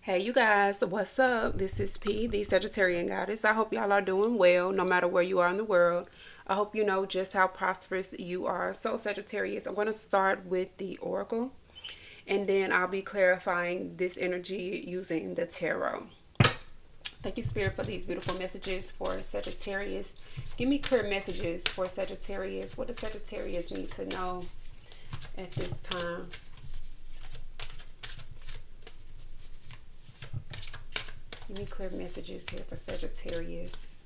Hey you guys, what's up? This is P, the Sagittarian goddess. I hope y'all are doing well no matter where you are in the world. I hope you know just how prosperous you are. So Sagittarius, I'm going to start with the oracle and then I'll be clarifying this energy using the tarot. Thank you, Spirit, for these beautiful messages for Sagittarius. Give me clear messages for Sagittarius. What does Sagittarius need to know at this time? Give me clear messages here for Sagittarius.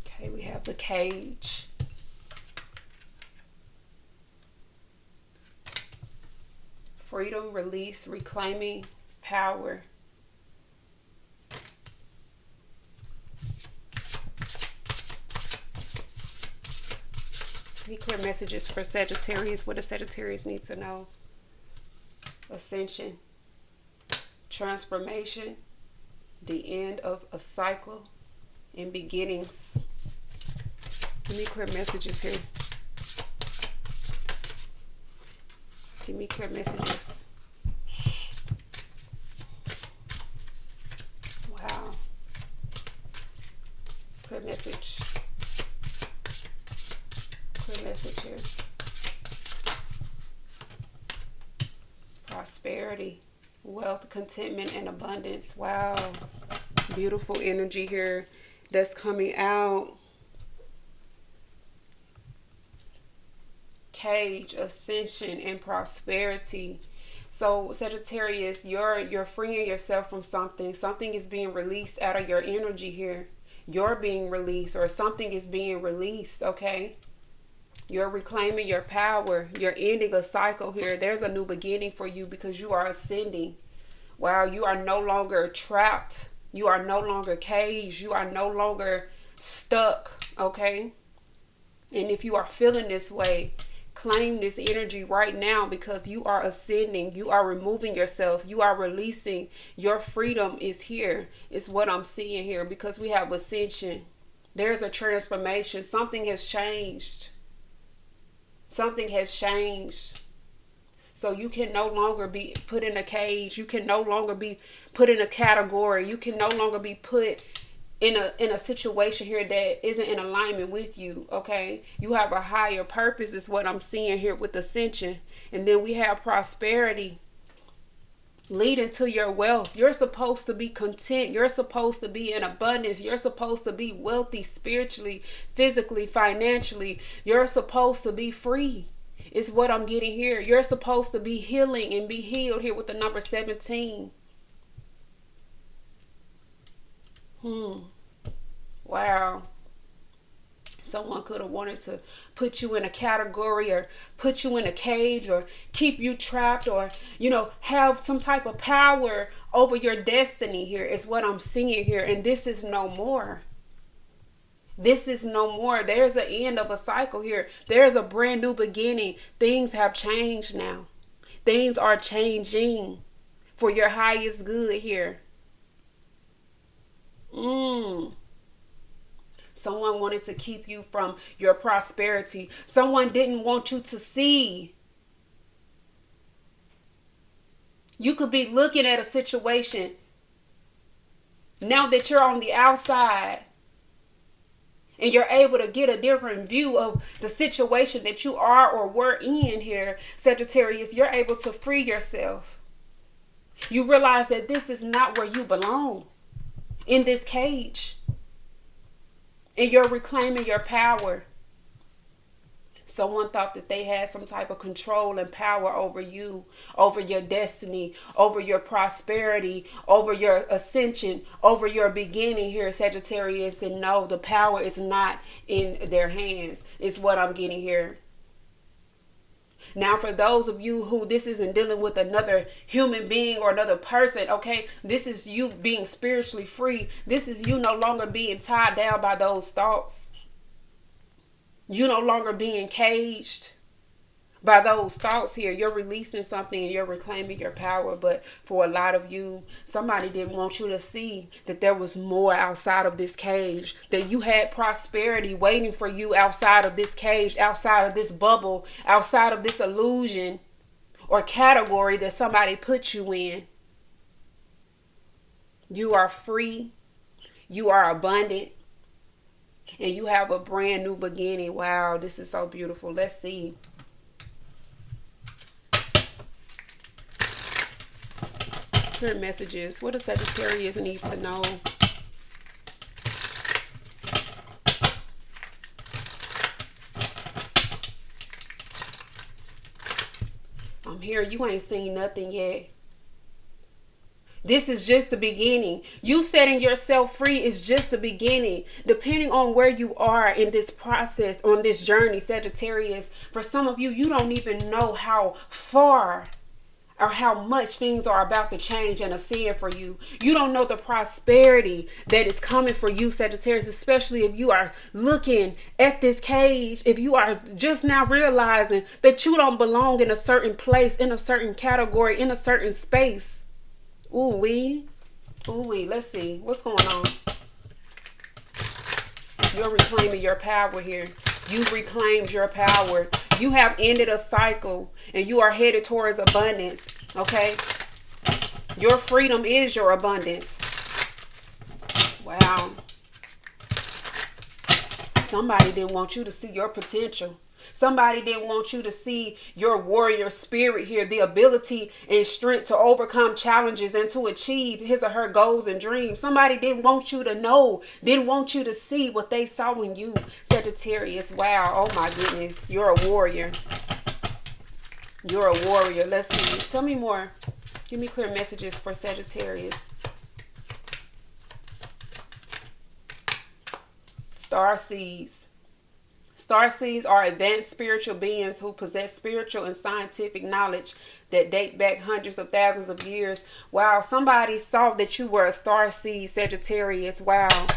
Okay, we have the Cage. Freedom, release, reclaiming power. Be clear messages for Sagittarius. What does Sagittarius need to know? Ascension, transformation, the end of a cycle, and beginnings. Give me clear messages here. Give me clear messages. Wow. Clear message. Message here. Prosperity, wealth, contentment, and abundance. Wow. Beautiful energy here that's coming out. Cage, ascension, and prosperity. So Sagittarius, you're freeing yourself from something. Something is being released out of your energy here. You're being released, or something is being released, okay? You're reclaiming your power. You're ending a cycle here. There's a new beginning for you because you are ascending. Wow, you are no longer trapped. You are no longer caged. You are no longer stuck, okay? And if you are feeling this way, claim this energy right now because you are ascending. You are removing yourself. You are releasing. Your freedom is here. It's what I'm seeing here because we have ascension. There's a transformation. Something has changed. Something has changed. So you can no longer be put in a cage. You can no longer be put in a category. You can no longer be put in a situation here that isn't in alignment with you. Okay. You have a higher purpose is what I'm seeing here with ascension. And then we have prosperity leading to your wealth. You're supposed to be content. You're supposed to be in abundance. You're supposed to be wealthy spiritually, physically, financially. You're supposed to be free. It's what I'm getting here. You're supposed to be healing and be healed here with the number 17. Wow. Someone could have wanted to put you in a category or put you in a cage or keep you trapped or, have some type of power over your destiny here is what I'm seeing here. And this is no more. This is no more. There's an end of a cycle here. There's a brand new beginning. Things have changed now. Things are changing for your highest good here. Someone wanted to keep you from your prosperity. Someone didn't want you to see. You could be looking at a situation now that you're on the outside and you're able to get a different view of the situation that you are or were in here, Sagittarius. You're able to free yourself. You realize that this is not where you belong, in this cage. And you're reclaiming your power. Someone thought that they had some type of control and power over you, over your destiny, over your prosperity, over your ascension, over your beginning here, Sagittarius. And no, the power is not in their hands. It's what I'm getting here. Now, for those of you who this isn't dealing with another human being or another person, okay, this is you being spiritually free. This is you no longer being tied down by those thoughts. You no longer being caged By those thoughts here, you're releasing something and you're reclaiming your power. But for a lot of you, somebody didn't want you to see that there was more outside of this cage, that you had prosperity waiting for you outside of this cage, outside of this bubble, outside of this illusion or category that somebody put you in. You are free, you are abundant, and you have a brand new beginning. Wow, this is so beautiful. Let's see. Clear messages. What does Sagittarius need to know? I'm here. You ain't seen nothing yet. This is just the beginning. You setting yourself free is just the beginning. Depending on where you are in this process, on this journey, Sagittarius, for some of you, you don't even know how far or how much things are about to change and ascend for you. You don't know the prosperity that is coming for you, Sagittarius, especially if you are looking at this cage, if you are just now realizing that you don't belong in a certain place, in a certain category, in a certain space. Ooh wee. Let's see. What's going on? You're reclaiming your power here. You've reclaimed your power. You have ended a cycle and you are headed towards abundance. Okay? Your freedom is your abundance. Wow. Somebody didn't want you to see your potential. Somebody didn't want you to see your warrior spirit here, the ability and strength to overcome challenges and to achieve his or her goals and dreams. Somebody didn't want you to know, didn't want you to see what they saw in you, Sagittarius. Wow. Oh my goodness. You're a warrior. You're a warrior. Let's see. Tell me more. Give me clear messages for Sagittarius. Starseeds. Starseeds are advanced spiritual beings who possess spiritual and scientific knowledge that date back hundreds of thousands of years. Wow, somebody saw that you were a starseed, Sagittarius. Wow.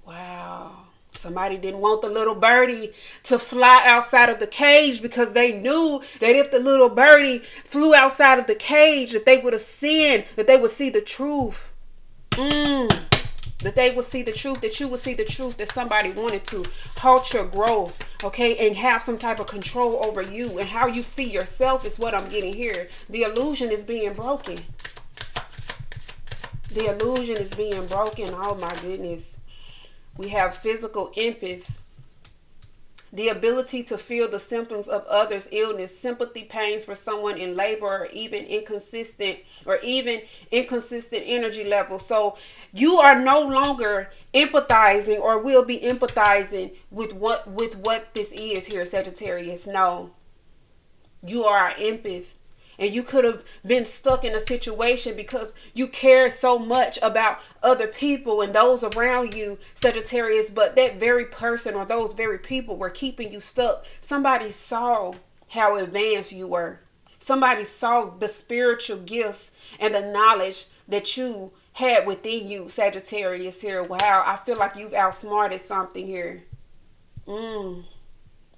Wow. Somebody didn't want the little birdie to fly outside of the cage because they knew that if the little birdie flew outside of the cage, that they would ascend, that they would see the truth. That they would see the truth, that you would see the truth, that somebody wanted to halt your growth, okay, and have some type of control over you and how you see yourself is what I'm getting here. The illusion is being broken. The illusion is being broken. Oh my goodness. We have physical empaths. The ability to feel the symptoms of others' illness, sympathy pains for someone in labor, or even inconsistent energy levels. So you are no longer empathizing or will be empathizing with what this is here, Sagittarius. No. You are an empath. And you could have been stuck in a situation because you care so much about other people and those around you, Sagittarius. But that very person or those very people were keeping you stuck. Somebody saw how advanced you were. Somebody saw the spiritual gifts and the knowledge that you had within you, Sagittarius here. Wow, I feel like you've outsmarted something here.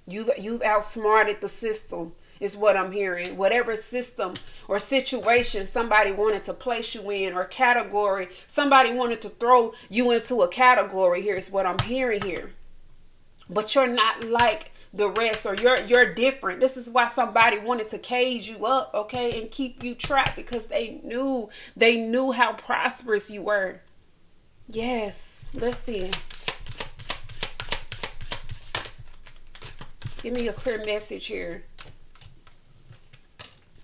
You've outsmarted the system. Is what I'm hearing. Whatever system or situation somebody wanted to place you in or category, somebody wanted to throw you into a category here is what I'm hearing here. But you're not like the rest, or you're different. This is why somebody wanted to cage you up, okay, and keep you trapped because they knew how prosperous you were. Yes. Let's see. Give me a clear message here.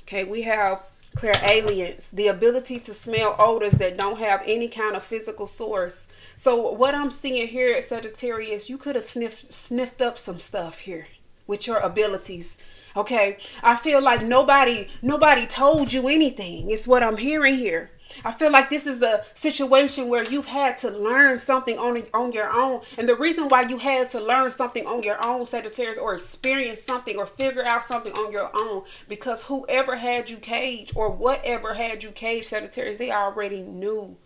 Okay, we have clairalience, the ability to smell odors that don't have any kind of physical source. So what I'm seeing here at Sagittarius, you could have sniffed up some stuff here with your abilities. Okay, I feel like nobody told you anything. It's what I'm hearing here. I feel like this is a situation where you've had to learn something on your own. And the reason why you had to learn something on your own, Sagittarius, or experience something or figure out something on your own, because whoever had you caged or whatever had you caged, Sagittarius, they already knew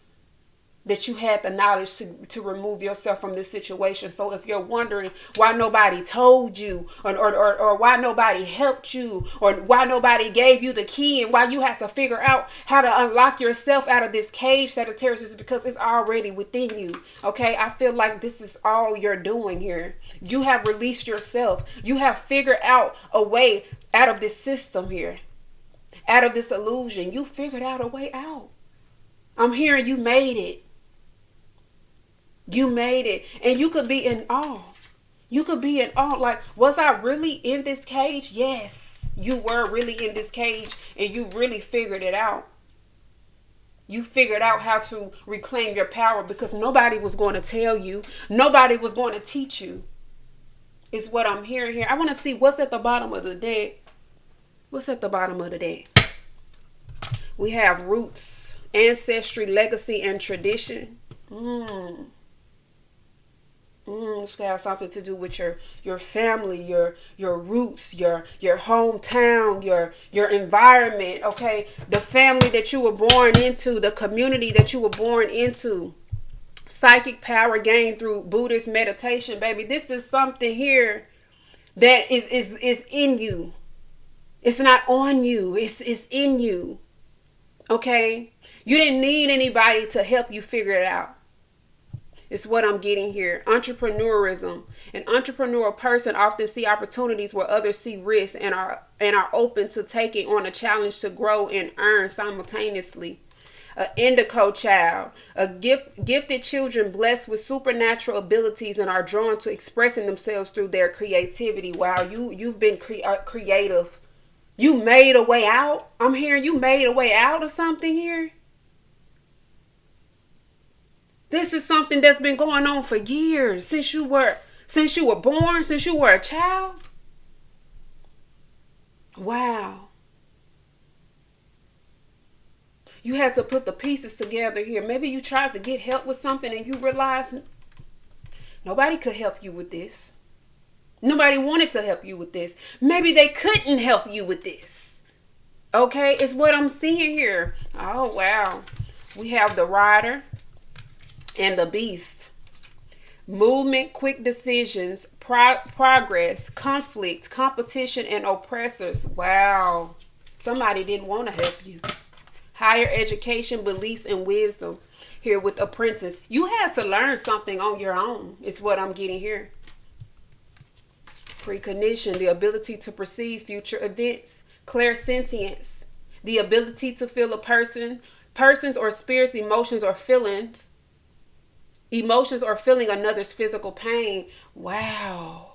that you had the knowledge to remove yourself from this situation. So if you're wondering why nobody told you, or why nobody helped you, or why nobody gave you the key, and why you have to figure out how to unlock yourself out of this cage, Sagittarius, is because it's already within you. Okay, I feel like this is all you're doing here. You have released yourself. You have figured out a way out of this system here, out of this illusion. You figured out a way out. I'm hearing you made it. You made it. And you could be in awe. You could be in awe. Like, was I really in this cage? Yes, you were really in this cage, and you really figured it out. You figured out how to reclaim your power, because nobody was going to tell you. Nobody was going to teach you. Is what I'm hearing here. I want to see what's at the bottom of the deck. What's at the bottom of the deck? We have roots, ancestry, legacy, and tradition. This could have something to do with your family, your roots, your hometown, your environment. Okay, the family that you were born into, the community that you were born into. Psychic power gained through Buddhist meditation, baby. This is something here that is in you. It's not on you. It's in you. Okay, you didn't need anybody to help you figure it out. It's what I'm getting here. Entrepreneurism. An entrepreneurial person often see opportunities where others see risks, and are open to taking on a challenge to grow and earn simultaneously. An indigo child. Gifted children blessed with supernatural abilities and are drawn to expressing themselves through their creativity. Wow, you've been creative. You made a way out. I'm hearing you made a way out of something here. This is something that's been going on for years, since you were born, since you were a child. Wow. You had to put the pieces together here. Maybe you tried to get help with something and you realized nobody could help you with this. Nobody wanted to help you with this. Maybe they couldn't help you with this. Okay, it's what I'm seeing here. Oh, wow. We have the Rider and the Beast. Movement, quick decisions, progress, conflict, competition, and oppressors. Wow. Somebody didn't want to help you. Higher education, beliefs, and wisdom. Here with Apprentice. You had to learn something on your own. It's what I'm getting here. Precognition, the ability to perceive future events. Clairsentience, the ability to feel a person's or spirit's emotions or feeling another's physical pain. Wow.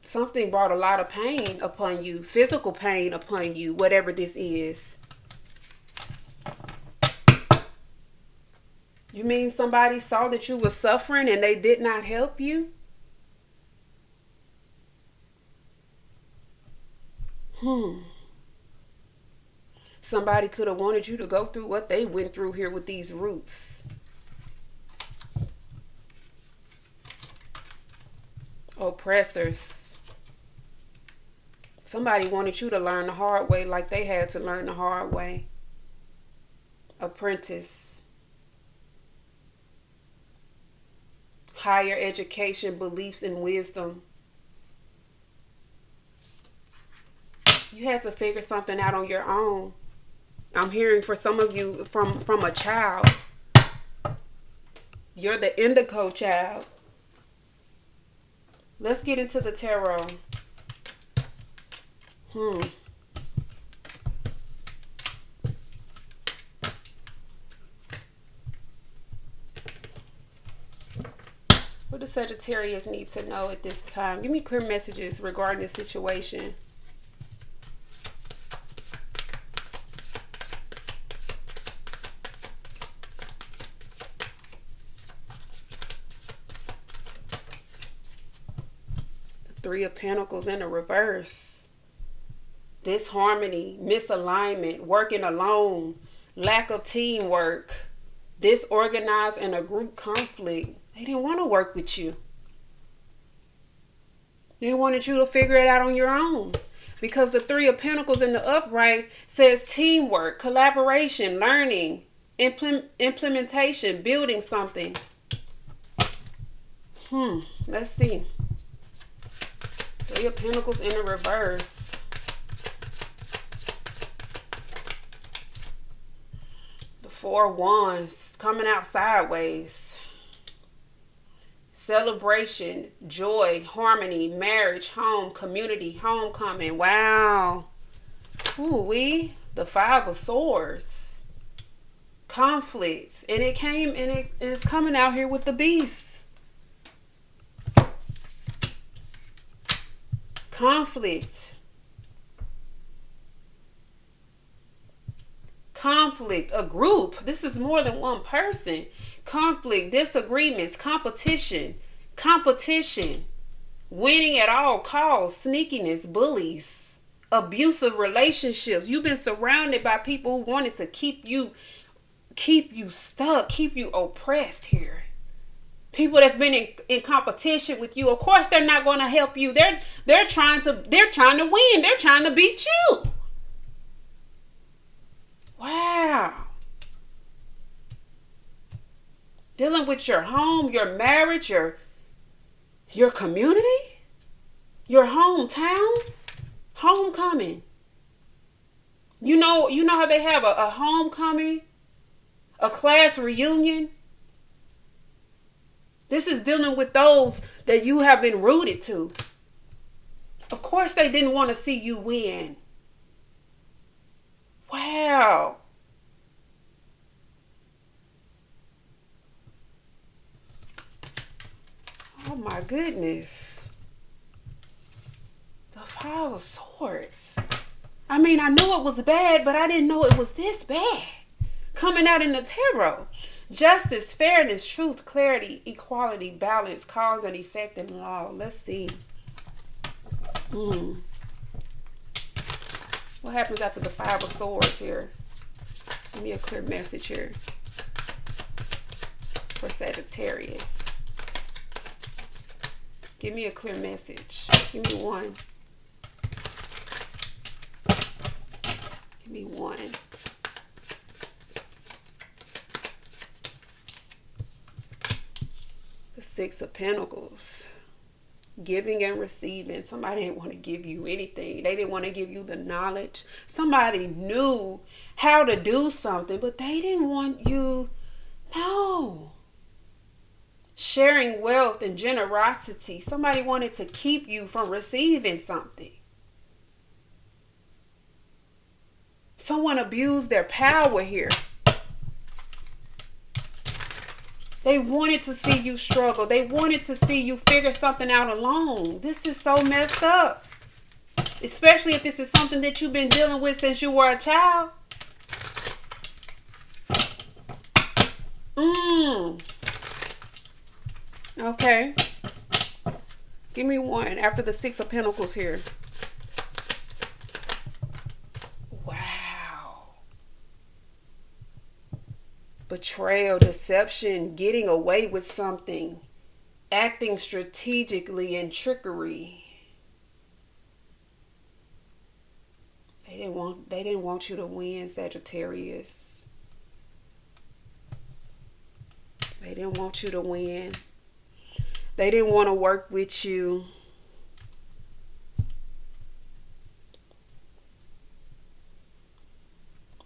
Something brought a lot of pain upon you, physical pain upon you, whatever this is. You mean somebody saw that you were suffering and they did not help you? Somebody could have wanted you to go through what they went through here with these roots. Oppressors. Somebody wanted you to learn the hard way like they had to learn the hard way. Apprentice. Higher education, beliefs, and wisdom. You had to figure something out on your own. I'm hearing for some of you from a child. You're the indigo child. Let's get into the tarot. What does Sagittarius need to know at this time? Give me clear messages regarding this situation. Three of Pentacles in the reverse. Disharmony, misalignment, working alone, lack of teamwork, disorganized, and a group conflict. They didn't want to work with you. They wanted you to figure it out on your own. Because the Three of Pentacles in the upright says teamwork, collaboration, learning, implementation, building something. Let's see. Three of Pentacles in the reverse. The Four of Wands coming out sideways. Celebration, joy, harmony, marriage, home, community, homecoming. Wow. Ooh, the Five of Swords. Conflicts. And it came and it's coming out here with the Beast. Conflict. Conflict. A group. This is more than one person. Conflict, disagreements, competition, winning at all costs, sneakiness, bullies, abusive relationships. You've been surrounded by people who wanted to keep you stuck, keep you oppressed here. People that's been in competition with you. Of course, they're not going to help you. They're trying to win. They're trying to beat you. Wow. Dealing with your home, your marriage, your community, your hometown, homecoming. You know how they have a homecoming, a class reunion. This is dealing with those that you have been rooted to. Of course, they didn't want to see you win. Wow. Oh my goodness. The Five of Swords. I mean, I knew it was bad, but I didn't know it was this bad. Coming out in the tarot. Justice, fairness, truth, clarity, equality, balance, cause and effect, and law. Let's see. What happens after the Five of Swords here? Give me a clear message here for Sagittarius. Give me a clear message. Give me one. Give me one. The Six of Pentacles. Giving and receiving. Somebody didn't want to give you anything. They didn't want to give you the knowledge. Somebody knew how to do something, but they didn't want you. No. Sharing wealth and generosity. Somebody wanted to keep you from receiving something. Someone abused their power here. They wanted to see you struggle. They wanted to see you figure something out alone. This is so messed up. Especially if this is something that you've been dealing with since you were a child. Okay. Give me one after the Six of Pentacles here. Wow. Betrayal, deception, getting away with something, acting strategically, and trickery. They didn't want you to win, Sagittarius. They didn't want you to win. They didn't want to work with you.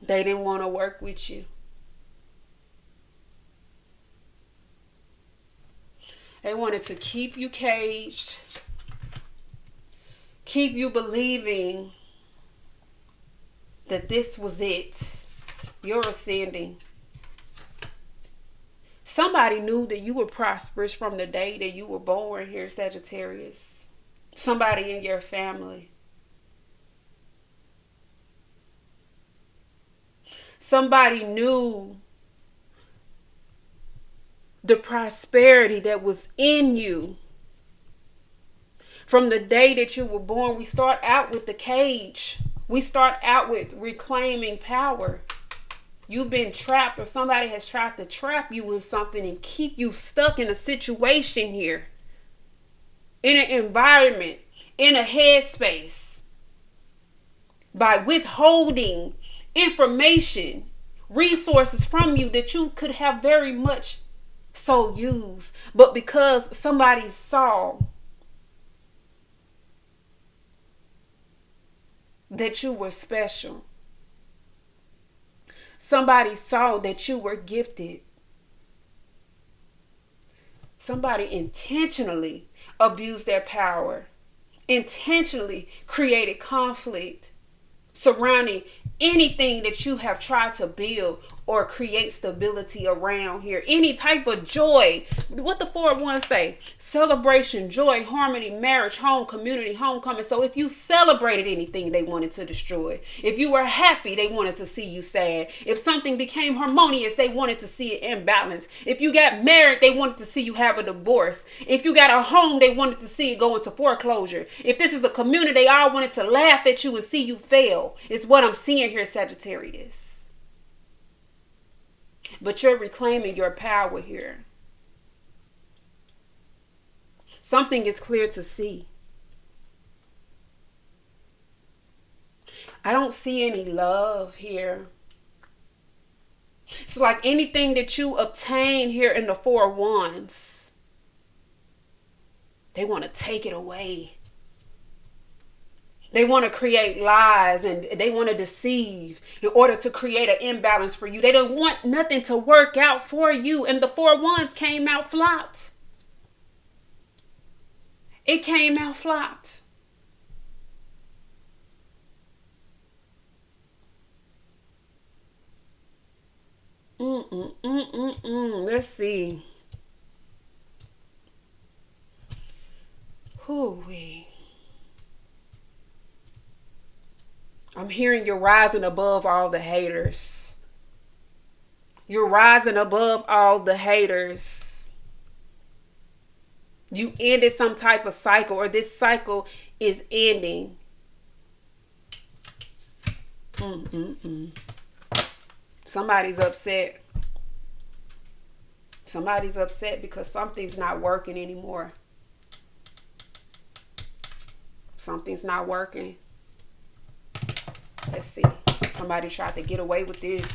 They didn't want to work with you. They wanted to keep you caged. Keep you believing that this was it. You're ascending. Somebody knew that you were prosperous from the day that you were born here, Sagittarius. Somebody in your family. Somebody knew the prosperity that was in you. From the day that you were born, we start out with the cage. We start out with reclaiming power. You've been trapped, or somebody has tried to trap you in something and keep you stuck in a situation here. In an environment, in a headspace. by withholding information, resources from you that you could have very much so used. But because somebody saw that you were special, somebody saw that you were gifted, somebody intentionally abused their power, intentionally created conflict surrounding anything that you have tried to build or create stability around here. Any type of joy. What the 4-1 say? Celebration, joy, harmony, marriage, home, community, homecoming. So if you celebrated anything, they wanted to destroy. If you were happy, they wanted to see you sad. If something became harmonious, they wanted to see it imbalanced. If you got married, they wanted to see you have a divorce. If you got a home, they wanted to see it go into foreclosure. If this is a community, they all wanted to laugh at you and see you fail. It's what I'm seeing here, Sagittarius. But you're reclaiming your power here. Something is clear to see. I don't see any love here. It's like anything that you obtain here in the 4 wands, they want to take it away. They want to create lies and they want to deceive in order to create an imbalance for you. They don't want nothing to work out for you. And the 4 wands came out flopped. It came out flopped. Let's see. Hoo-wee. I'm hearing you're rising above all the haters. You're rising above all the haters. You ended some type of cycle, or this cycle is ending. Somebody's upset. Somebody's upset because something's not working anymore. Something's not working. Let's see. Somebody tried to get away with this.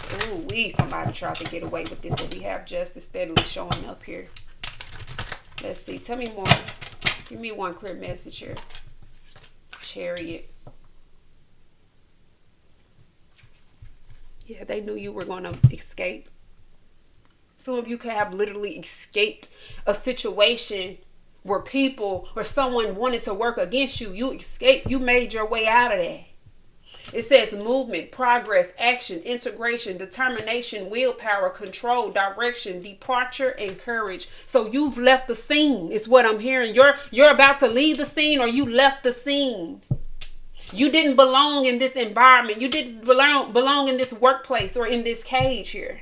Somebody tried to get away with this. But we have justice steadily showing up here. Let's see. Tell me more. Give me one clear message here. Chariot. Yeah, they knew you were going to escape. Some of you could have literally escaped a situation where people or someone wanted to work against you. You escaped. You made your way out of that. It says movement, progress, action, integration, determination, willpower, control, direction, departure, and courage. So you've left the scene, is what I'm hearing. You're about to leave the scene, or you left the scene. You didn't belong in this environment. You didn't belong in this workplace or in this cage here.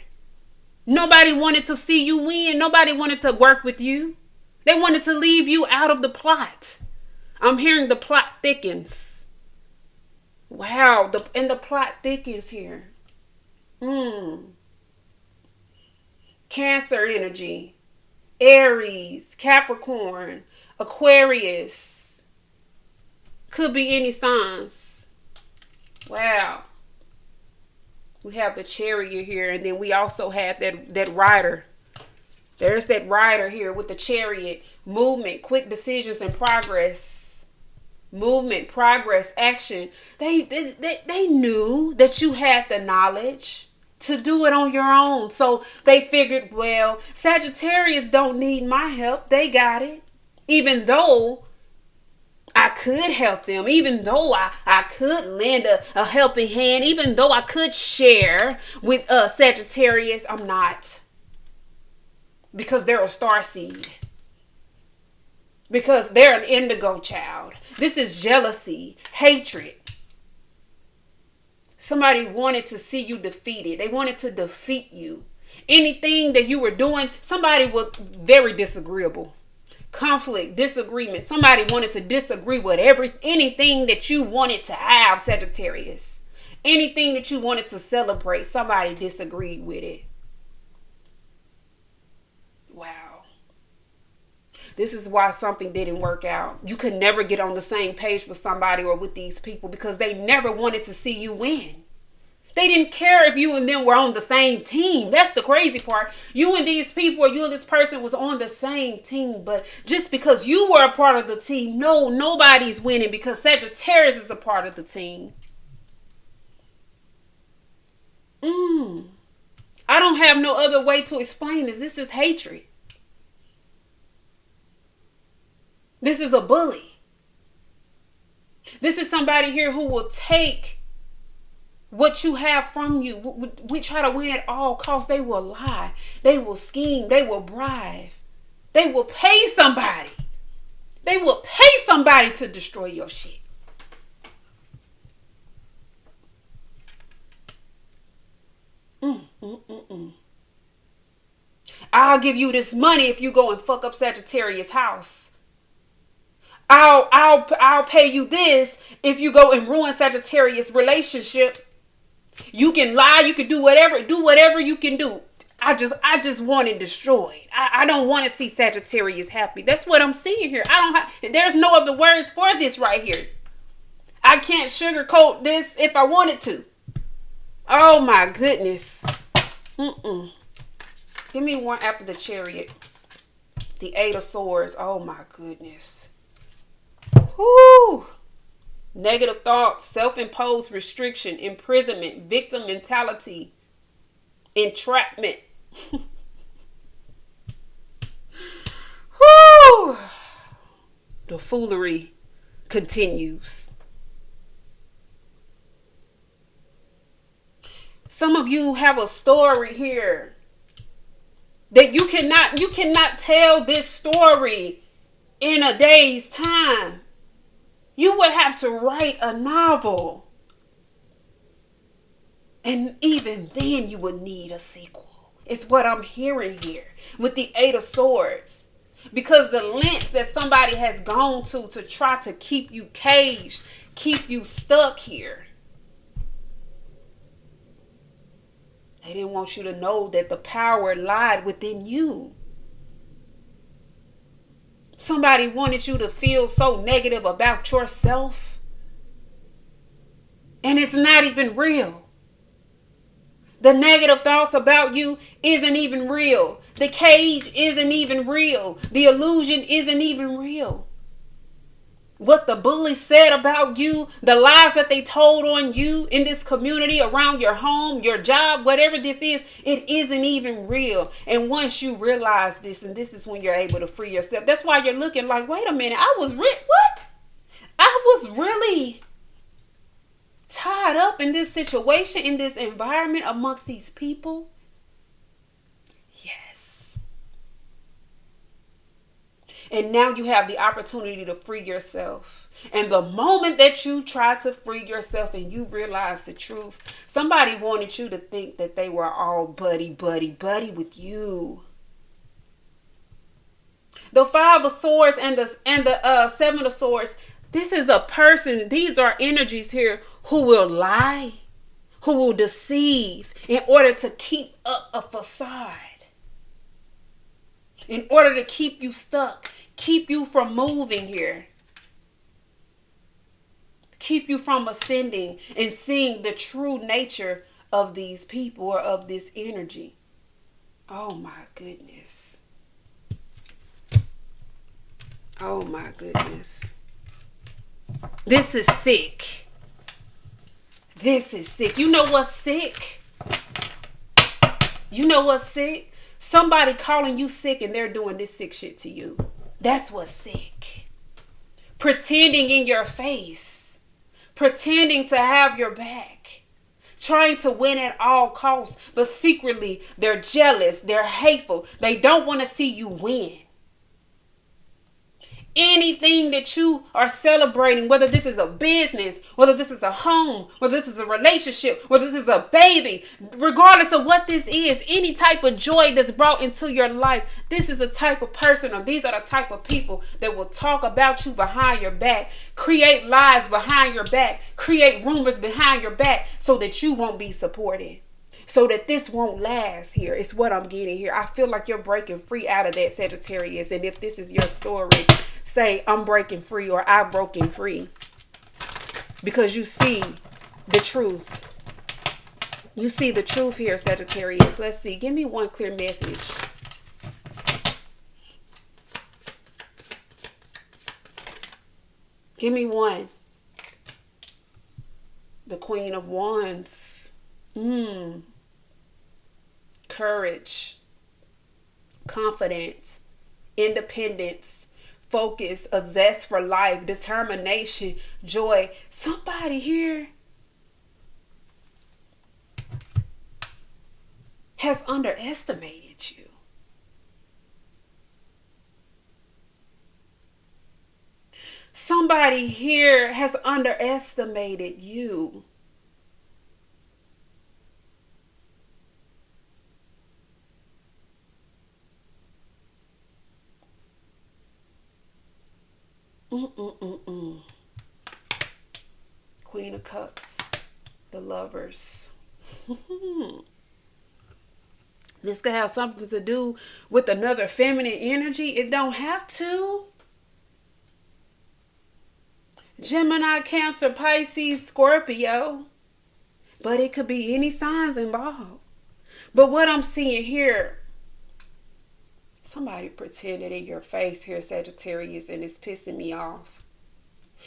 Nobody wanted to see you win. Nobody wanted to work with you. They wanted to leave you out of the plot. I'm hearing the plot thickens. Wow, the plot thickens here. Cancer energy, Aries, Capricorn, Aquarius. Could be any signs. Wow. We have the Chariot here, and then we also have that rider. There's that rider here with the Chariot. Movement, quick decisions, and progress. Movement, progress, action. They knew that you had the knowledge to do it on your own. So they figured, well, Sagittarius don't need my help. They got it. Even though I could help them, even though I could lend a helping hand, even though I could share with Sagittarius, I'm not. Because they're a starseed. Because they're an indigo child. This is jealousy, hatred. Somebody wanted to see you defeated. They wanted to defeat you. Anything that you were doing, somebody was very disagreeable. Conflict, disagreement. Somebody wanted to disagree with anything that you wanted to have, Sagittarius. Anything that you wanted to celebrate, somebody disagreed with it. Wow. This is why something didn't work out. You could never get on the same page with somebody or with these people because they never wanted to see you win. They didn't care if you and them were on the same team. That's the crazy part. You and these people or you and this person was on the same team. But just because you were a part of the team, no, nobody's winning because Sagittarius is a part of the team. I don't have no other way to explain this. This is hatred. This is a bully. This is somebody here who will take what you have from you. We try to win at all costs. They will lie. They will scheme. They will bribe. They will pay somebody. They will pay somebody to destroy your shit. I'll give you this money if you go and fuck up Sagittarius' house. I'll pay you this if you go and ruin Sagittarius' relationship. You can lie, you can do whatever you can do. I just want it destroyed. I don't want to see Sagittarius happy. That's what I'm seeing here. There's no other words for this right here. I can't sugarcoat this if I wanted to. Oh my goodness. Give me one after the Chariot. The 8 of Swords. Oh my goodness. Whoo. Negative thoughts, self-imposed restriction, imprisonment, victim mentality, entrapment. Whoo. The foolery continues. Some of you have a story here that you cannot tell this story in a day's time. You would have to write a novel. And even then you would need a sequel. It's what I'm hearing here with the 8 of Swords. Because the lengths that somebody has gone to try to keep you caged, keep you stuck here. They didn't want you to know that the power lied within you. Somebody wanted you to feel so negative about yourself. And it's not even real. The negative thoughts about you isn't even real. The cage isn't even real. The illusion isn't even real. What the bully said about you, the lies that they told on you in this community, around your home, your job, whatever this is, it isn't even real. And once you realize this, and this is when you're able to free yourself. That's why you're looking like, wait a minute, I was really tied up in this situation, in this environment, amongst these people. Yes. And now you have the opportunity to free yourself. And the moment that you try to free yourself and you realize the truth, somebody wanted you to think that they were all buddy with you. The 5 of Swords and the 7 of Swords, this is a person, these are energies here who will lie, who will deceive in order to keep up a facade. In order to keep you stuck, keep you from moving here. Keep you from ascending and seeing the true nature of these people or of this energy. Oh my goodness. Oh my goodness. This is sick. This is sick. You know what's sick? You know what's sick? Somebody calling you sick and they're doing this sick shit to you. That's what's sick. Pretending in your face. Pretending to have your back. Trying to win at all costs. But secretly, they're jealous. They're hateful. They don't want to see you win. Anything that you are celebrating, whether this is a business, whether this is a home, whether this is a relationship, whether this is a baby, regardless of what this is, any type of joy that's brought into your life, this is the type of person, or these are the type of people that will talk about you behind your back, create lies behind your back, create rumors behind your back so that you won't be supported. so that this won't last here. It's what I'm getting here. I feel like you're breaking free out of that, Sagittarius. And if this is your story, say, I'm breaking free, or I've broken free. Because you see the truth. You see the truth here, Sagittarius. Let's see. Give me one clear message. Give me one. The Queen of Wands. Courage. Confidence. Independence. Focus. A zest for life. Determination. Joy. Somebody here has underestimated you. Somebody here has underestimated you. Queen of Cups. The Lovers. This could have something to do with another feminine energy. It don't have to. Gemini, Cancer, Pisces, Scorpio. But it could be any signs involved. But what I'm seeing here, somebody pretended in your face here, Sagittarius, and it's pissing me off.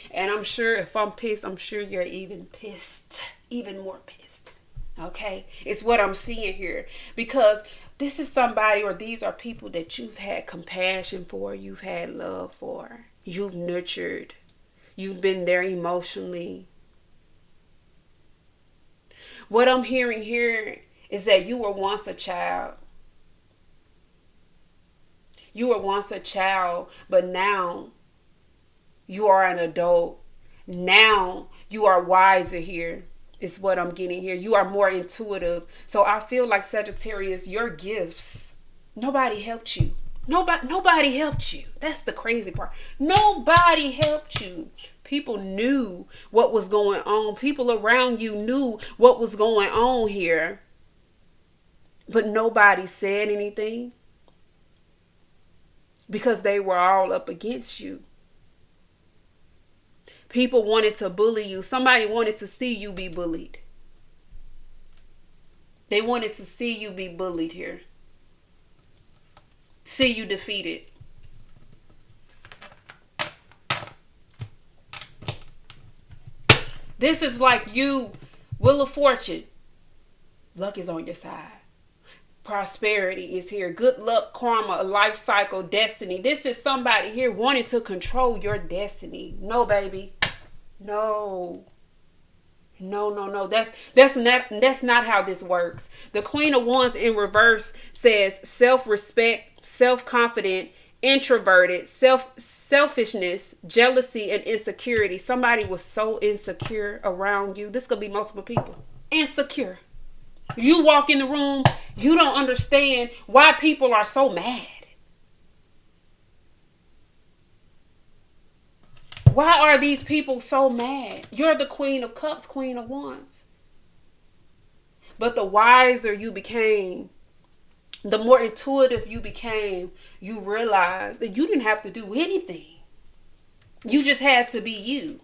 And I'm sure if I'm pissed, I'm sure you're even pissed. Even more pissed. Okay? It's what I'm seeing here. Because this is somebody, or these are people that you've had compassion for. You've had love for. You've nurtured. You've been there emotionally. What I'm hearing here is that you were once a child. You were once a child, but now you are an adult. Now you are wiser here, is what I'm getting here. You are more intuitive. So I feel like, Sagittarius, your gifts, nobody helped you. Nobody helped you. That's the crazy part. Nobody helped you. People knew what was going on. People around you knew what was going on here. But nobody said anything. Because they were all up against you. People wanted to bully you. Somebody wanted to see you be bullied. They wanted to see you be bullied here. See you defeated. This is like you, Wheel of Fortune. Luck is on your side. Prosperity is here. Good luck, karma, a life cycle, destiny. This is somebody here wanting to control your destiny. No, baby. No. No. That's not how this works. The Queen of Wands in reverse says self-respect, self-confident, introverted, selfishness, jealousy, and insecurity. Somebody was so insecure around you. This could be multiple people. Insecure. You walk in the room, you don't understand why people are so mad. Why are these people so mad? You're the Queen of Cups, Queen of Wands. But the wiser you became, the more intuitive you became, you realized that you didn't have to do anything. You just had to be you.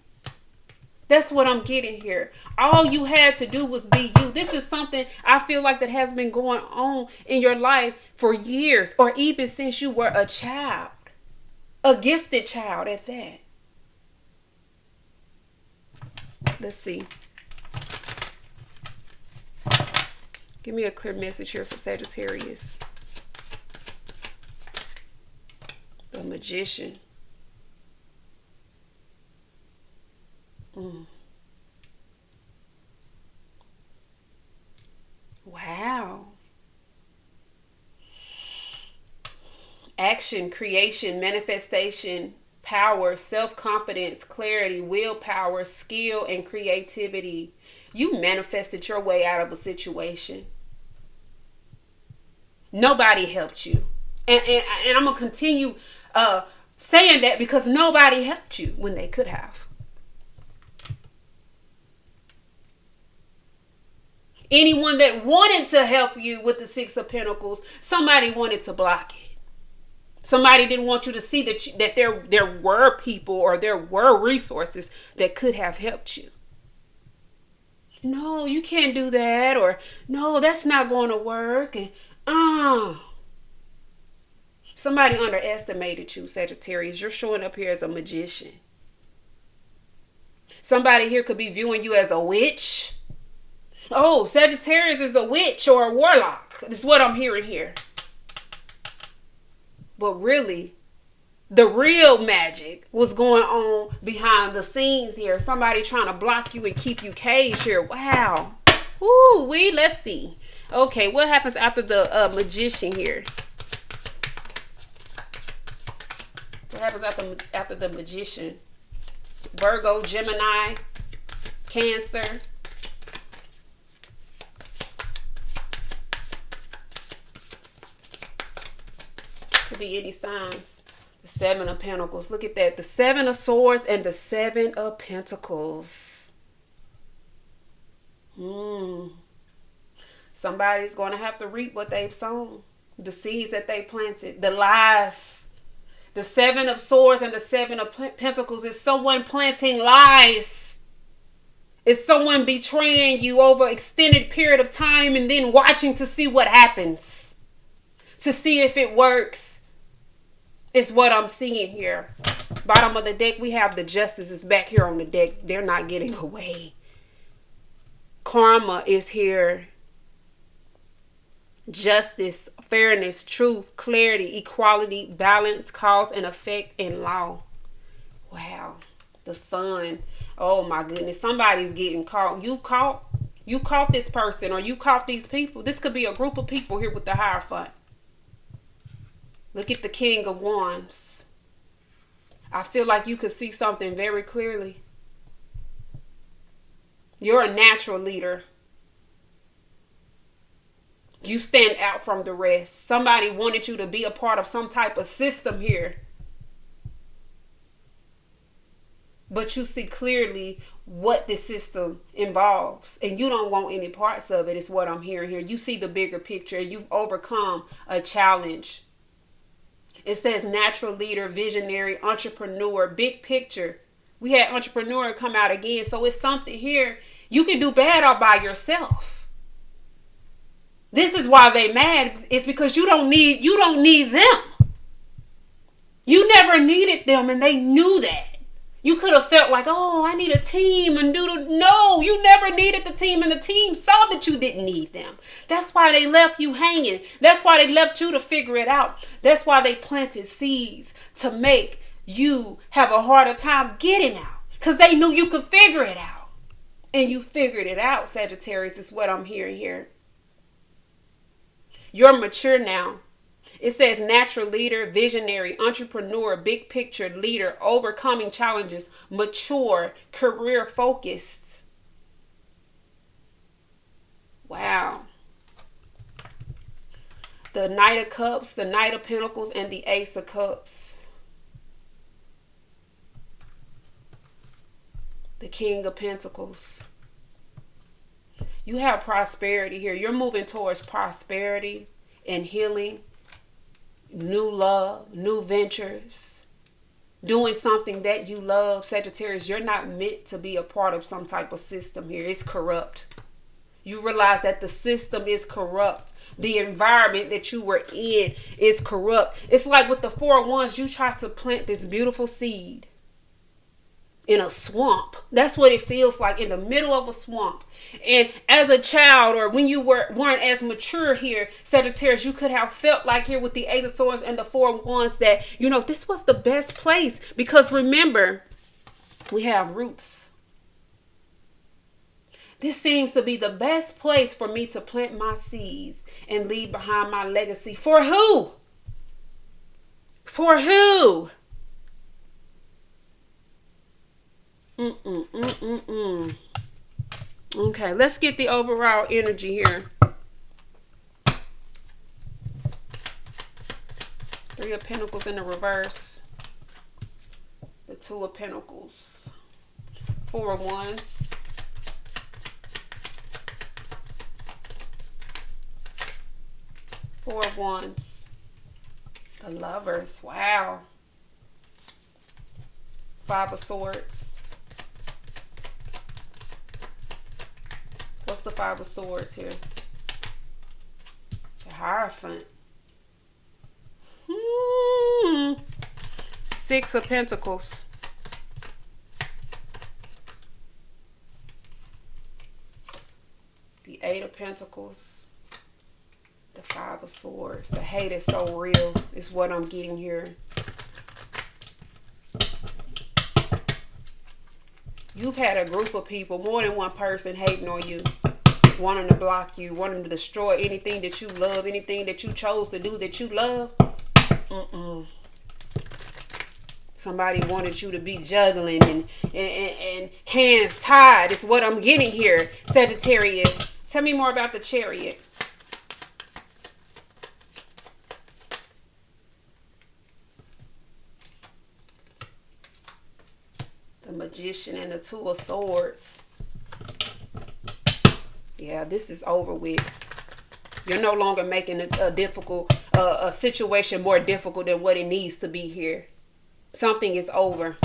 That's what I'm getting here. All you had to do was be you. This is something I feel like that has been going on in your life for years, or even since you were a child. A gifted child at that. Let's see. Give me a clear message here for Sagittarius. The Magician. Wow. Action, creation, manifestation, power, self-confidence, clarity, willpower, skill, and creativity. You manifested your way out of a situation. Nobody helped you. And I'm going to continue saying that because nobody helped you when they could have. Anyone that wanted to help you with the Six of Pentacles, somebody wanted to block it. Somebody didn't want you to see that there were people or there were resources that could have helped you. No, you can't do that, or no, that's not going to work. And somebody underestimated you, Sagittarius. You're showing up here as a magician. Somebody here could be viewing you as a witch. Oh, Sagittarius is a witch or a warlock. That's what I'm hearing here. But really, the real magic was going on behind the scenes here. Somebody trying to block you and keep you caged here. Wow. Ooh, let's see. Okay, what happens after the magician here? What happens after the magician? Virgo, Gemini, Cancer. Could be any signs. The Seven of Pentacles. Look at that. The Seven of Swords and the Seven of Pentacles. Somebody's going to have to reap what they've sown. The seeds that they planted. The lies. The Seven of Swords and the Seven of Pentacles is someone planting lies. It's someone betraying you over an extended period of time and then watching to see what happens. To see if it works. Is what I'm seeing here. Bottom of the deck, we have the Justice is back here on the deck. They're not getting away. Karma is here. Justice, fairness, truth, clarity, equality, balance, cause and effect, and law. Wow. The Sun. Oh my goodness. Somebody's getting caught. You caught this person, or you caught these people. This could be a group of people here with the Hierophant. Look at the King of Wands. I feel like you could see something very clearly. You're a natural leader. You stand out from the rest. Somebody wanted you to be a part of some type of system here. But you see clearly what the system involves. And you don't want any parts of it, is what I'm hearing here. You see the bigger picture. You've overcome a challenge. It says natural leader, visionary, entrepreneur, big picture. We had entrepreneur come out again. So it's something here. You can do bad all by yourself. This is why they mad. It's because you don't need them. You never needed them, and they knew that. You could have felt like, oh, I need a team and no, you never needed the team, and the team saw that you didn't need them. That's why they left you hanging. That's why they left you to figure it out. That's why they planted seeds to make you have a harder time getting out, because they knew you could figure it out. And you figured it out, Sagittarius, is what I'm hearing here. You're mature now. It says natural leader, visionary, entrepreneur, big picture leader, overcoming challenges, mature, career focused. Wow. The Knight of Cups, the Knight of Pentacles, and the Ace of Cups. The King of Pentacles. You have prosperity here. You're moving towards prosperity and healing. New love, new ventures, doing something that you love. Sagittarius, you're not meant to be a part of some type of system here. It's corrupt. You realize that the system is corrupt. The environment that you were in is corrupt. It's like with the Four of Wands, you try to plant this beautiful seed in a swamp. That's what it feels like, in the middle of a swamp. And as a child, or when you weren't as mature here, Sagittarius, you could have felt like here with the Eight of Swords and the Four of Wands that, this was the best place. Because remember, we have roots. This seems to be the best place for me to plant my seeds and leave behind my legacy. For who? For who? Okay, let's get the overall energy here. Three of Pentacles in the reverse. The Two of Pentacles. Four of Wands. Four of Wands. The Lovers. Wow. Five of Swords. What's the Five of Swords here? The Hierophant. Six of Pentacles. The Eight of Pentacles. The Five of Swords. The hate is so real, is what I'm getting here. You've had a group of people, more than one person, hating on you, wanting to block you, wanting to destroy anything that you love, anything that you chose to do that you love. Somebody wanted you to be juggling and hands tied. Is what I'm getting here, Sagittarius. Tell me more about the Chariot. Magician and the Two of Swords. Yeah, this is over with. You're no longer making a situation more difficult than what it needs to be here. Something is over.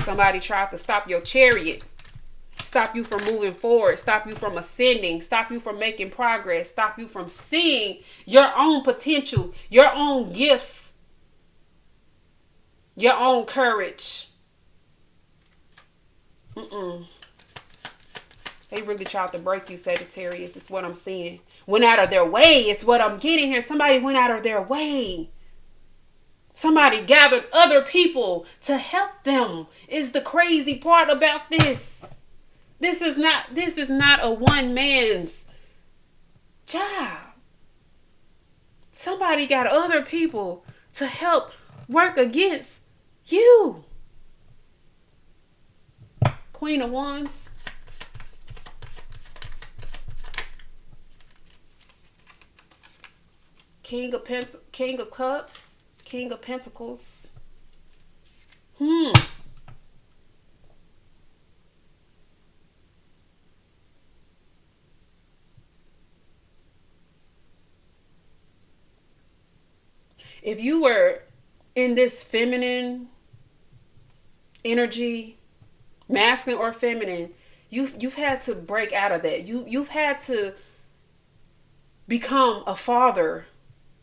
Somebody tried to stop your chariot. Stop you from moving forward. Stop you from ascending. Stop you from making progress. Stop you from seeing your own potential, your own gifts, your own courage. They really tried to break you, Sagittarius. It's what I'm seeing. Went out of their way. It's what I'm getting here. Somebody went out of their way. Somebody gathered other people to help them. Is the crazy part about this. This is not a one man's job. Somebody got other people to help work against you. Queen of Wands. King of Cups. King of Pentacles. If you were in this feminine energy, masculine or feminine, you've had to break out of that. You've had to become a father.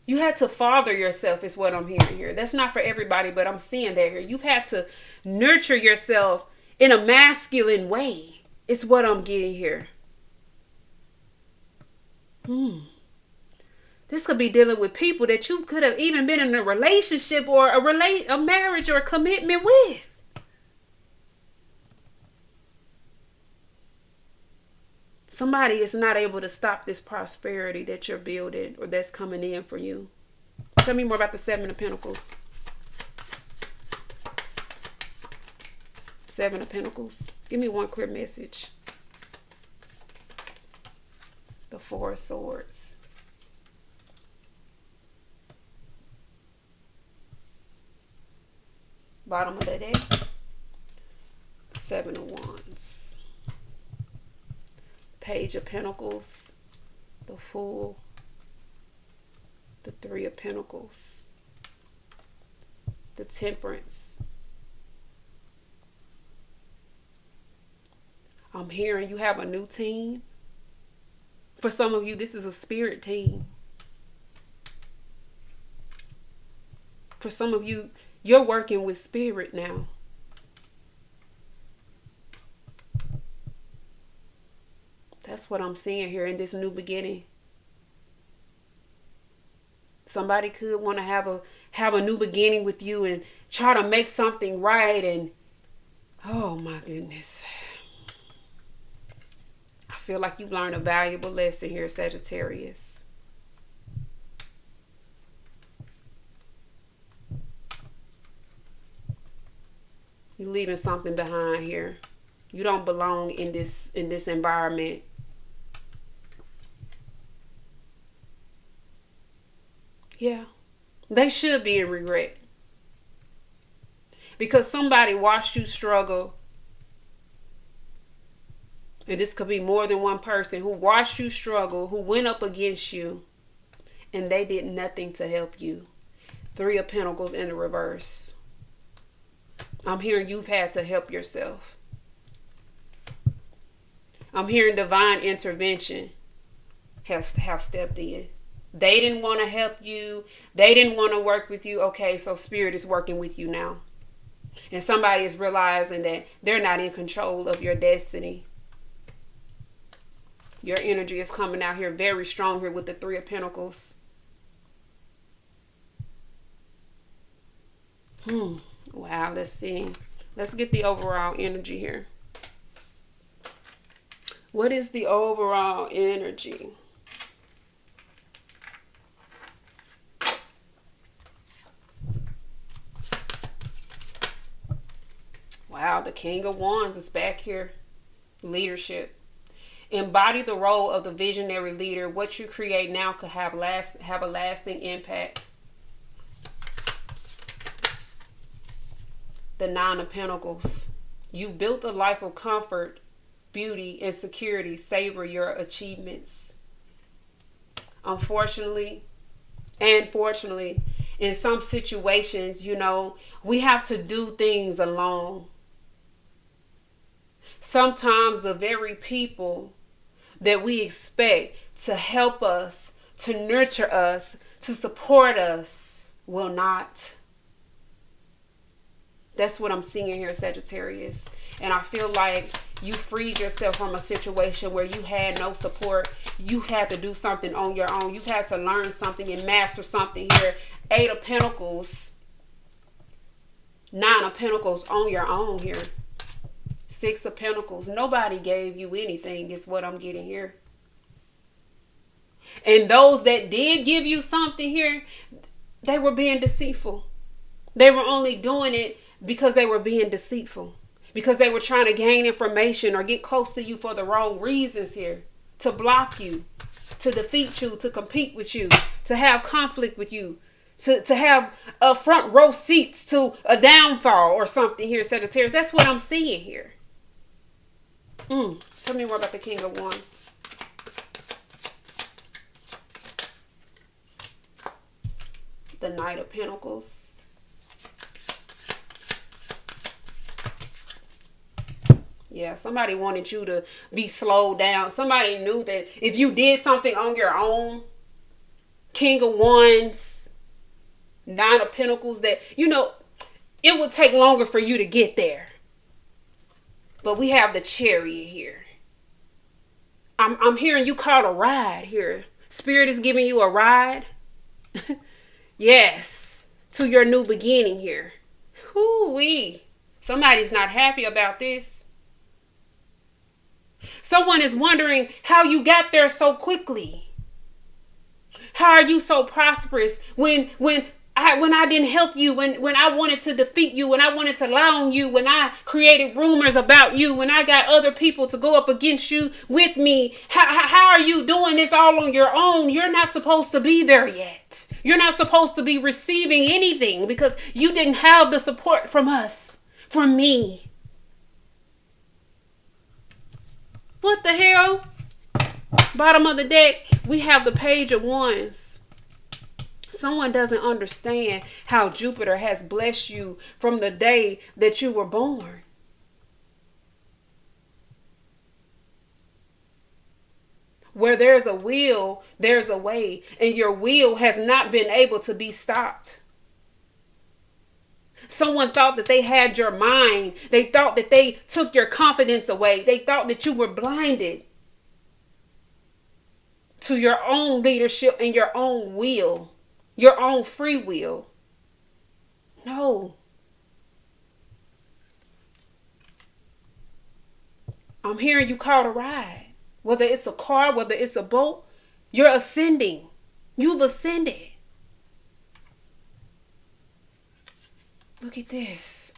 You had to father yourself, is what I'm hearing here. That's not for everybody, but I'm seeing that here. You've had to nurture yourself in a masculine way. It's what I'm getting here. This could be dealing with people that you could have even been in a relationship or a marriage or a commitment with. Somebody is not able to stop this prosperity that you're building or that's coming in for you. Tell me more about the Seven of Pentacles. Seven of Pentacles. Give me one clear message. The Four of Swords. Bottom of the deck. Seven of Wands. Page of Pentacles, the Fool, the Three of Pentacles, the Temperance. I'm hearing you have a new team. For some of you, this is a spirit team. For some of you, you're working with spirit now. That's what I'm seeing here in this new beginning. Somebody could want to have a new beginning with you and try to make something right. And oh my goodness. I feel like you've learned a valuable lesson here, Sagittarius. You're leaving something behind here. You don't belong in this environment. Yeah, they should be in regret. Because somebody watched you struggle And this could be more than one person who watched you struggle, who went up against you, and they did nothing to help you. Three of Pentacles in the reverse. I'm hearing you've had to help yourself. I'm hearing divine intervention have stepped in. They didn't want to help you. They didn't want to work with you. Okay, so Spirit is working with you now. And somebody is realizing that they're not in control of your destiny. Your energy is coming out here very strong here with the Three of Pentacles. Wow, let's see. Let's get the overall energy here. What is the overall energy? Wow, the King of Wands is back here. Leadership. Embody the role of the visionary leader. What you create now could have a lasting impact. The Nine of Pentacles. You built a life of comfort, beauty, and security. Savor your achievements. Unfortunately, and fortunately, in some situations, we have to do things alone. Sometimes the very people that we expect to help us, to nurture us, to support us will not. That's what I'm seeing here, Sagittarius. And I feel like you freed yourself from a situation where you had no support. You had to do something on your own. You had to learn something and master something here. Eight of Pentacles. Nine of Pentacles on your own here. Six of Pentacles. Nobody gave you anything is what I'm getting here. And those that did give you something here, they were being deceitful. They were only doing it because they were being deceitful. Because they were trying to gain information or get close to you for the wrong reasons here. To block you. To defeat you. To compete with you. To have conflict with you. To have front row seats to a downfall or something here, Sagittarius. That's what I'm seeing here. Tell me more about the King of Wands. The Knight of Pentacles. Yeah, somebody wanted you to be slowed down. Somebody knew that if you did something on your own, King of Wands, Nine of Pentacles, that, it would take longer for you to get there. But we have the Chariot here. I'm hearing you call a ride here. Spirit is giving you a ride. Yes. To your new beginning here. Hoo-wee. Somebody's not happy about this. Someone is wondering how you got there so quickly. How are you so prosperous when I didn't help you, when I wanted to defeat you, when I wanted to lie on you, when I created rumors about you, when I got other people to go up against you with me? How are you doing this all on your own? You're not supposed to be there yet. You're not supposed to be receiving anything because you didn't have the support from us, from me. What the hell? Bottom of the deck, we have the Page of Wands. Someone doesn't understand how Jupiter has blessed you from the day that you were born. Where there's a will, there's a way. And your will has not been able to be stopped. Someone thought that they had your mind. They thought that they took your confidence away. They thought that you were blinded to your own leadership and your own will. Your own free will. No. I'm hearing you call a ride. Whether it's a car, whether it's a boat, you're ascending. You've ascended. Look at this.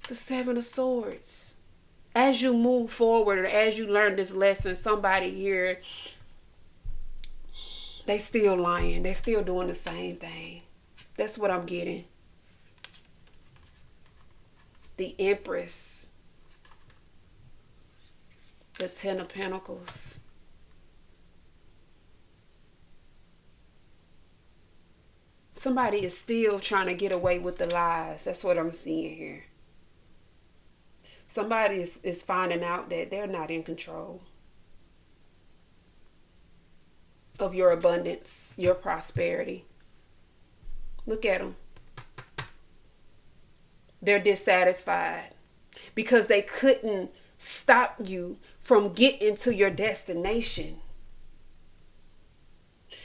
The Seven of Swords. As you move forward or as you learn this lesson, somebody here, they still lying. They still doing the same thing. That's what I'm getting. The Empress. the Ten of Pentacles. Somebody is still trying to get away with the lies. That's what I'm seeing here. Somebody is finding out that they're not in control of your abundance, your prosperity. Look at them. They're dissatisfied because they couldn't stop you from getting to your destination.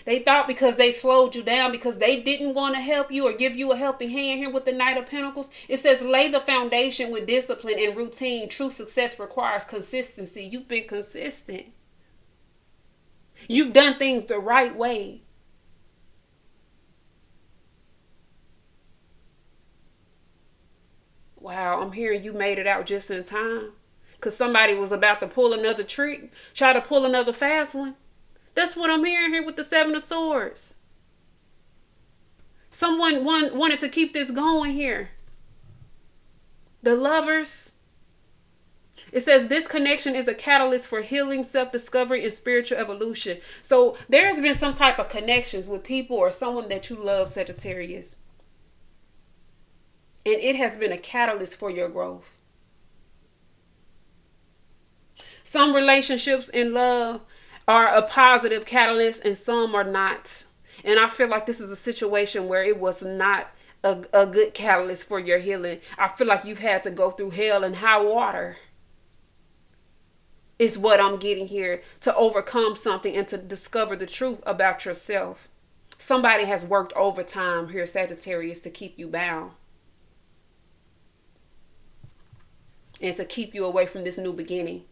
They thought because they slowed you down, because they didn't want to help you or give you a helping hand here with the Knight of Pentacles. It says lay the foundation with discipline and routine. True success requires consistency. You've been consistent. You've done things the right way. Wow, I'm hearing you made it out just in time. Because somebody was about to pull another trick. Try to pull another fast one. That's what I'm hearing here with the Seven of Swords. Someone wanted to keep this going here. The Lovers. It says this connection is a catalyst for healing, self-discovery, and spiritual evolution. So there's been some type of connections with people or someone that you love, Sagittarius. And it has been a catalyst for your growth. Some relationships in love are a positive catalyst and some are not. And I feel like this is a situation where it was not a good catalyst for your healing. I feel like you've had to go through hell and high water. Is what I'm getting here, to overcome something and to discover the truth about yourself. Somebody has worked overtime here, Sagittarius, to keep you bound. And to keep you away from this new beginning.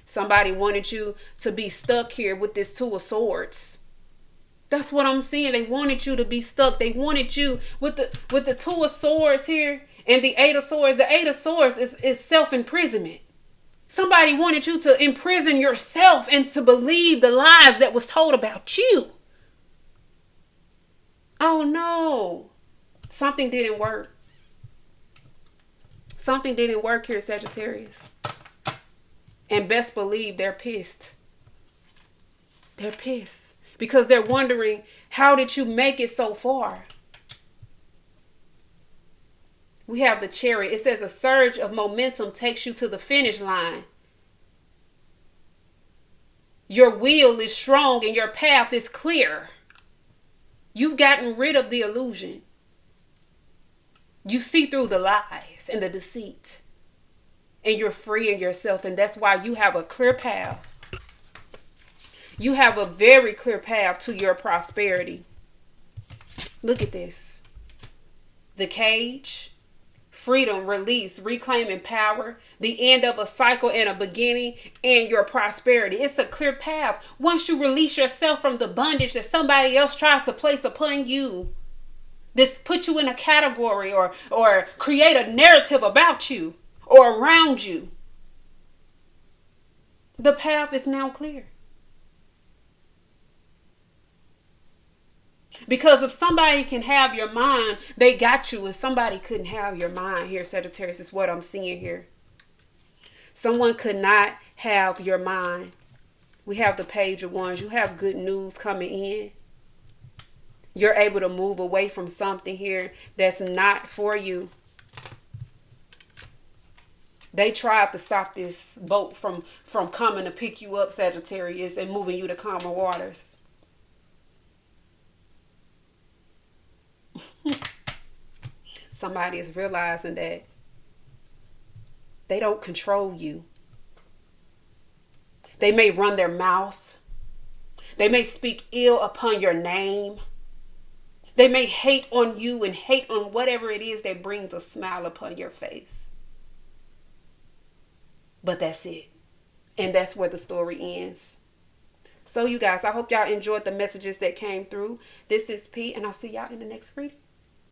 Somebody wanted you to be stuck here with this Two of Swords. That's what I'm seeing. They wanted you to be stuck. They wanted you with the Two of Swords here and the Eight of Swords. The Eight of Swords is self-imprisonment. Somebody wanted you to imprison yourself and to believe the lies that was told about you. Oh no. Something didn't work. Something didn't work here, Sagittarius. And best believe they're pissed. They're pissed. Because they're wondering, how did you make it so far? We have the Chariot. It says a surge of momentum takes you to the finish line. Your will is strong and your path is clear. You've gotten rid of the illusion. You see through the lies and the deceit. And you're freeing yourself. And that's why you have a clear path. You have a very clear path to your prosperity. Look at this. The Cage. Freedom, release, reclaiming power, the end of a cycle and a beginning, and your prosperity. It's a clear path. Once you release yourself from the bondage that somebody else tried to place upon you, this put you in a category or create a narrative about you or around you, the path is now clear. Because if somebody can have your mind, they got you, and somebody couldn't have your mind here, Sagittarius, is what I'm seeing here. Someone could not have your mind. We have the Page of Wands. You have good news coming in. You're able to move away from something here that's not for you. They tried to stop this boat from coming to pick you up, Sagittarius, and moving you to calmer waters. Somebody is realizing that they don't control you. They may run their mouth. They may speak ill upon your name. They may hate on you and hate on whatever it is that brings a smile upon your face. But that's it. And that's where the story ends. So you guys, I hope y'all enjoyed the messages that came through. This is P, and I'll see y'all in the next reading.